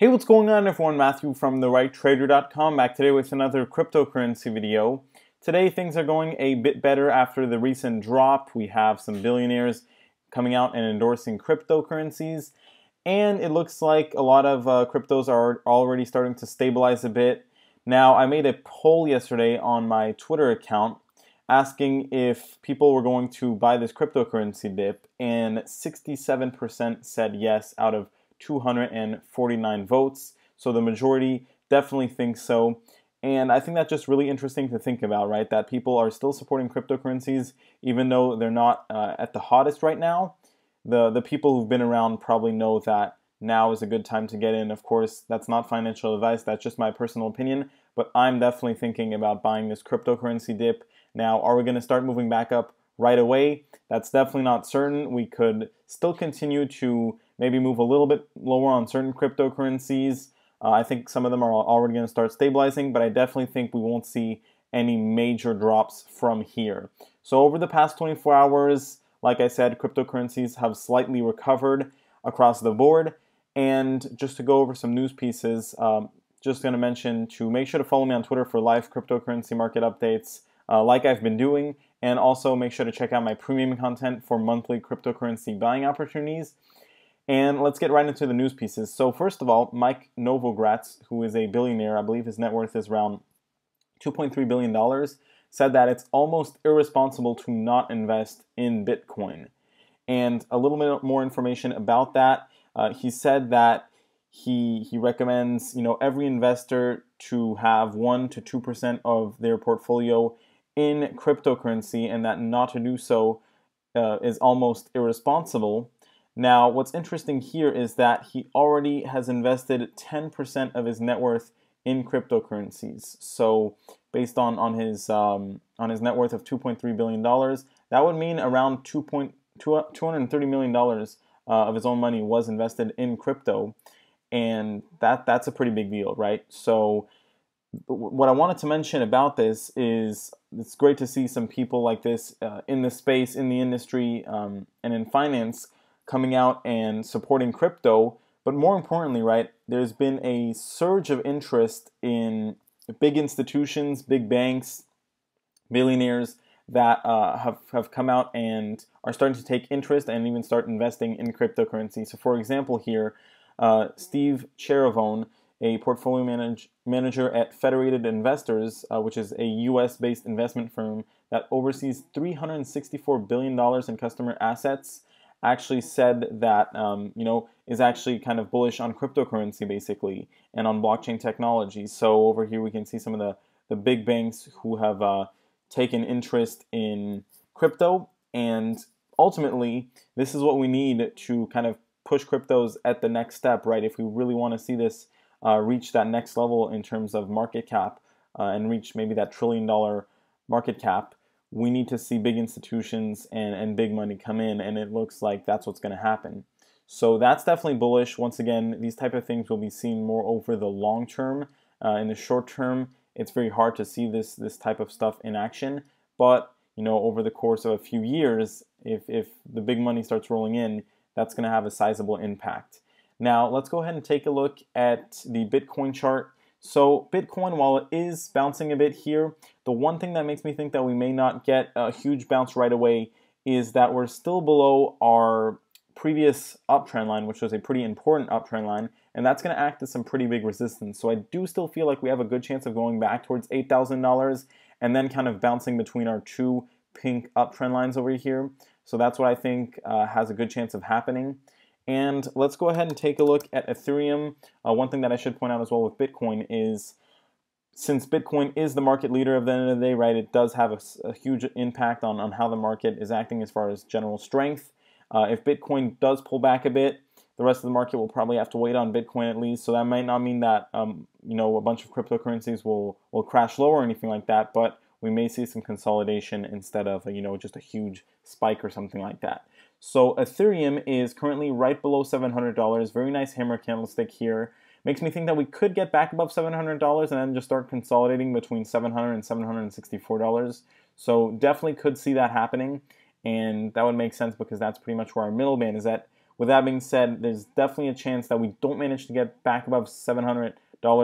Hey, what's going on everyone? Matthew from therighttrader.com back today with another cryptocurrency video. Today things are going a bit better after the recent drop. We have some billionaires coming out and endorsing cryptocurrencies, and it looks like a lot of cryptos are already starting to stabilize a bit. Now, I made a poll yesterday on my Twitter account asking if people were going to buy this cryptocurrency dip, and 67% said yes out of 249 votes. So the majority definitely thinks so. And I think that's just really interesting to think about, right? That people are still supporting cryptocurrencies even though they're not at the hottest right now. The people who've been around probably know that now is a good time to get in. Of course, that's not financial advice. That's just my personal opinion. But I'm definitely thinking about buying this cryptocurrency dip. Now, are we going to start moving back up right away? That's definitely not certain. We could still continue to maybe move a little bit lower on certain cryptocurrencies. I think some of them are already going to start stabilizing, but I definitely think we won't see any major drops from here. So over the past 24 hours, like I said, cryptocurrencies have slightly recovered across the board. And just to go over some news pieces, just going to mention to make sure to follow me on Twitter for live cryptocurrency market updates like I've been doing, and also make sure to check out my premium content for monthly cryptocurrency buying opportunities. And let's get right into the news pieces. So first of all, Mike Novogratz, who is a billionaire, I believe his net worth is around $2.3 billion, said that it's almost irresponsible to not invest in Bitcoin. And a little bit more information about that. He said that he recommends every investor to have 1 to 2% of their portfolio in cryptocurrency, and that not to do so is almost irresponsible. Now, what's interesting here is that he already has invested 10% of his net worth in cryptocurrencies. So, based on his net worth of $2.3 billion, that would mean around $230 million of his own money was invested in crypto, and that's a pretty big deal, right? So, what I wanted to mention about this is it's great to see some people like this in the space, in the industry, and in finance coming out and supporting crypto. But more importantly, right, there's been a surge of interest in big institutions, big banks, billionaires that have come out and are starting to take interest and even start investing in cryptocurrency. So for example here, Steve Cherevone, a portfolio manager at Federated Investors, which is a US-based investment firm that oversees $364 billion in customer assets, actually said that, is actually kind of bullish on cryptocurrency basically and on blockchain technology. So over here we can see some of the big banks who have taken interest in crypto, and ultimately this is what we need to kind of push cryptos at the next step, right? If we really want to see this reach that next level in terms of market cap and reach maybe that $1 trillion market cap, we need to see big institutions and big money come in, and it looks like that's what's going to happen. So that's definitely bullish. Once again, these type of things will be seen more over the long term. In the short term, it's very hard to see this type of stuff in action, but over the course of a few years, if the big money starts rolling in, that's going to have a sizable impact. Now, let's go ahead and take a look at the Bitcoin chart. So Bitcoin, while it is bouncing a bit here, the one thing that makes me think that we may not get a huge bounce right away is that we're still below our previous uptrend line, which was a pretty important uptrend line, and that's going to act as some pretty big resistance. So I do still feel like we have a good chance of going back towards $8,000 and then kind of bouncing between our two pink uptrend lines over here. So that's what I think has a good chance of happening. And let's go ahead and take a look at Ethereum. One thing that I should point out as well with Bitcoin is, since Bitcoin is the market leader at the end of the day, right, it does have a huge impact on how the market is acting as far as general strength. If Bitcoin does pull back a bit, the rest of the market will probably have to wait on Bitcoin at least. So that might not mean that a bunch of cryptocurrencies will crash lower or anything like that, but we may see some consolidation instead of just a huge spike or something like that. So Ethereum is currently right below $700. Very nice hammer candlestick here. Makes me think that we could get back above $700 and then just start consolidating between $700 and $764. So definitely could see that happening, and that would make sense because that's pretty much where our middle band is at, With that being said, there's definitely a chance that we don't manage to get back above $700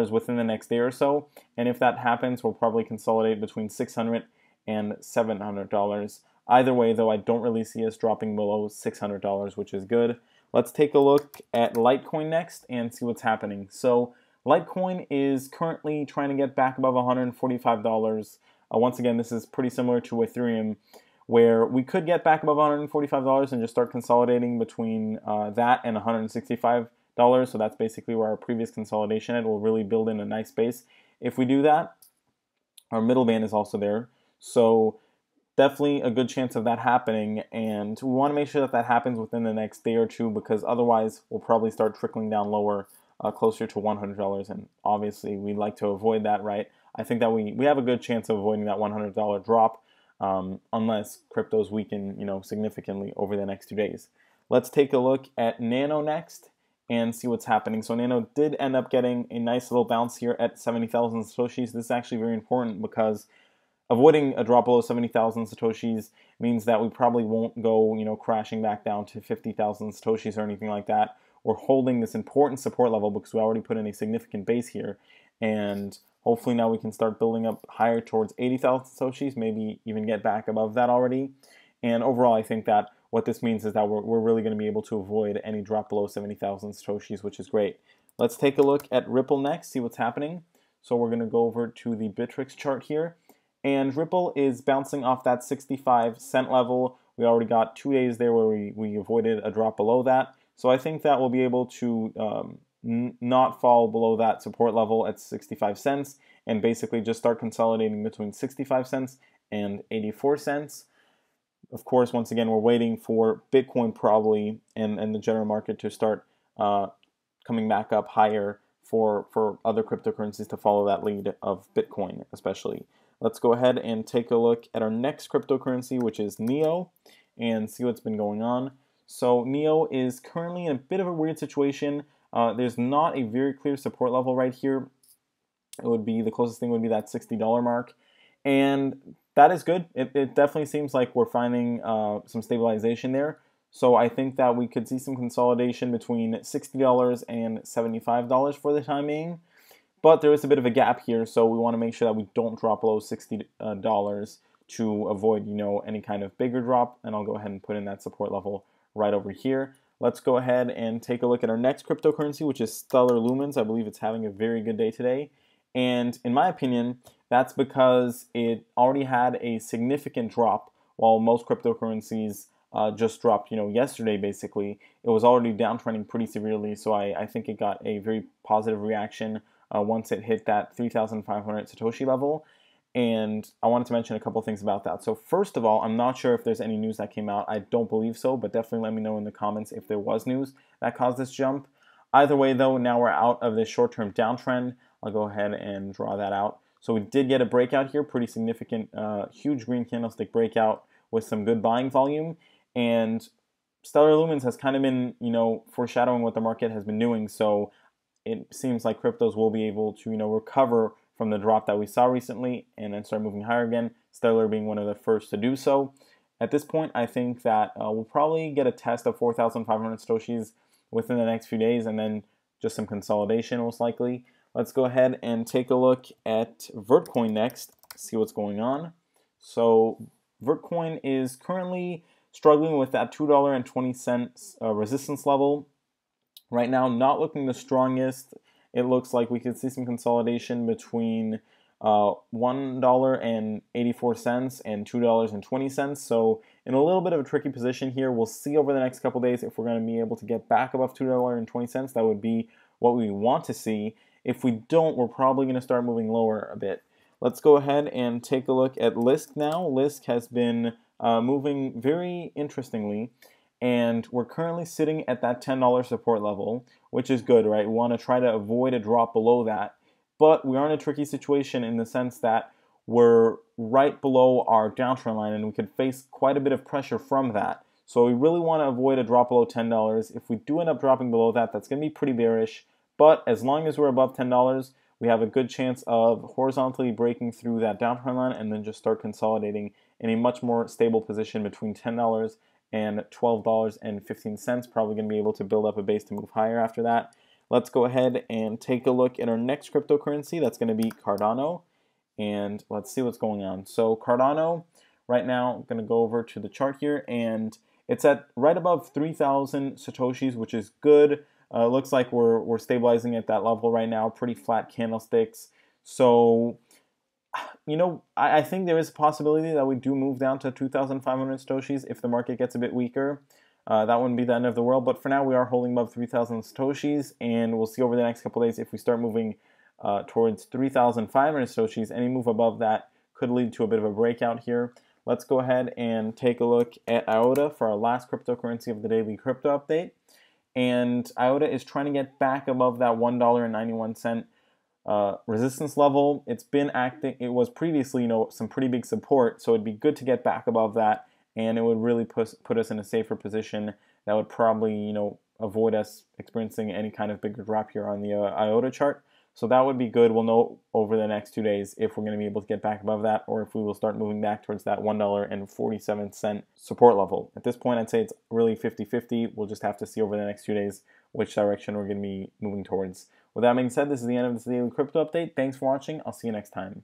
within the next day or so. And if that happens, we'll probably consolidate between $600 and $700. Either way, though, I don't really see us dropping below $600, which is good. Let's take a look at Litecoin next and see what's happening. So Litecoin is currently trying to get back above $145. Once again, this is pretty similar to Ethereum, where we could get back above $145 and just start consolidating between that and $165. So that's basically where our previous consolidation at will really build in a nice base. If we do that, our middle band is also there. So definitely a good chance of that happening, and we want to make sure that that happens within the next day or two, because otherwise we'll probably start trickling down lower, closer to $100, and obviously we'd like to avoid that, right? I think that we have a good chance of avoiding that $100 drop, unless cryptos weaken, significantly over the next 2 days. Let's take a look at Nano next and see what's happening. So Nano did end up getting a nice little bounce here at 70,000 Satoshis. This is actually very important because avoiding a drop below 70,000 Satoshis means that we probably won't go, crashing back down to 50,000 Satoshis or anything like that. We're holding this important support level because we already put in a significant base here, and hopefully now we can start building up higher towards 80,000 Satoshis, maybe even get back above that already. And overall, I think that what this means is that we're really going to be able to avoid any drop below 70,000 Satoshis, which is great. Let's take a look at Ripple next, see what's happening. So we're going to go over to the Bittrex chart here. And Ripple is bouncing off that 65-cent level. We already got 2 days there where we avoided a drop below that. So I think that we'll be able to not fall below that support level at 65 cents and basically just start consolidating between 65 cents and 84 cents. Of course, once again, we're waiting for Bitcoin probably and the general market to start coming back up higher for other cryptocurrencies to follow that lead of Bitcoin especially. Let's go ahead and take a look at our next cryptocurrency, which is NEO, and see what's been going on. So NEO is currently in a bit of a weird situation. There's not a very clear support level right here. The closest thing would be that $60 mark, and that is good. It definitely seems like we're finding some stabilization there. So I think that we could see some consolidation between $60 and $75 for the time being. But there is a bit of a gap here, so we want to make sure that we don't drop below $60 to avoid, any kind of bigger drop. And I'll go ahead and put in that support level right over here. Let's go ahead and take a look at our next cryptocurrency, which is Stellar Lumens. I believe it's having a very good day today. And in my opinion, that's because it already had a significant drop, while most cryptocurrencies just dropped, yesterday basically. It was already downtrending pretty severely, so I think it got a very positive reaction once it hit that 3,500 Satoshi level. And I wanted to mention a couple things about that. So first of all, I'm not sure if there's any news that came out. I don't believe so, but definitely let me know in the comments if there was news that caused this jump. Either way though, now we're out of this short-term downtrend. I'll go ahead and draw that out. So we did get a breakout here, pretty significant, huge green candlestick breakout with some good buying volume. And Stellar Lumens has kind of been, foreshadowing what the market has been doing. So it seems like cryptos will be able to, recover from the drop that we saw recently and then start moving higher again, Stellar being one of the first to do so. At this point, I think that we'll probably get a test of 4,500 Satoshis within the next few days, and then just some consolidation most likely. Let's go ahead and take a look at Vertcoin next, see what's going on. So Vertcoin is currently struggling with that $2.20 resistance level. Right now, not looking the strongest. It looks like we could see some consolidation between $1.84 and $2.20. So in a little bit of a tricky position here. We'll see over the next couple days if we're going to be able to get back above $2.20. That would be what we want to see. If we don't, we're probably going to start moving lower a bit. Let's go ahead and take a look at Lisk now. Lisk has been moving very interestingly, and we're currently sitting at that $10 support level, which is good, right? We want to try to avoid a drop below that, but we are in a tricky situation in the sense that we're right below our downtrend line, and we could face quite a bit of pressure from that. So we really want to avoid a drop below $10. If we do end up dropping below that, that's going to be pretty bearish, but as long as we're above $10, we have a good chance of horizontally breaking through that downtrend line and then just start consolidating in a much more stable position between $10 and $12.15. Probably going to be able to build up a base to move higher after that. Let's go ahead and take a look at our next cryptocurrency. That's going to be Cardano. And let's see what's going on. So Cardano, right now, I'm going to go over to the chart here, and it's at right above 3,000 Satoshis, which is good. Looks like we're stabilizing at that level right now. Pretty flat candlesticks. So, I think there is a possibility that we do move down to 2,500 Satoshis if the market gets a bit weaker. That wouldn't be the end of the world, but for now we are holding above 3,000 Satoshis, and we'll see over the next couple days if we start moving towards 3,500 Satoshis. Any move above that could lead to a bit of a breakout here. Let's go ahead and take a look at IOTA for our last cryptocurrency of the daily crypto update. And IOTA is trying to get back above that $1.91 resistance level. It's been acting, it was previously, some pretty big support, so it'd be good to get back above that, and it would really put us in a safer position that would probably, avoid us experiencing any kind of bigger drop here on the IOTA chart. So that would be good. We'll know over the next 2 days if we're going to be able to get back above that, or if we will start moving back towards that $1.47 support level. At this point, I'd say it's really 50-50. We'll just have to see over the next 2 days which direction we're going to be moving towards. With that being said, this is the end of this daily crypto update. Thanks for watching. I'll see you next time.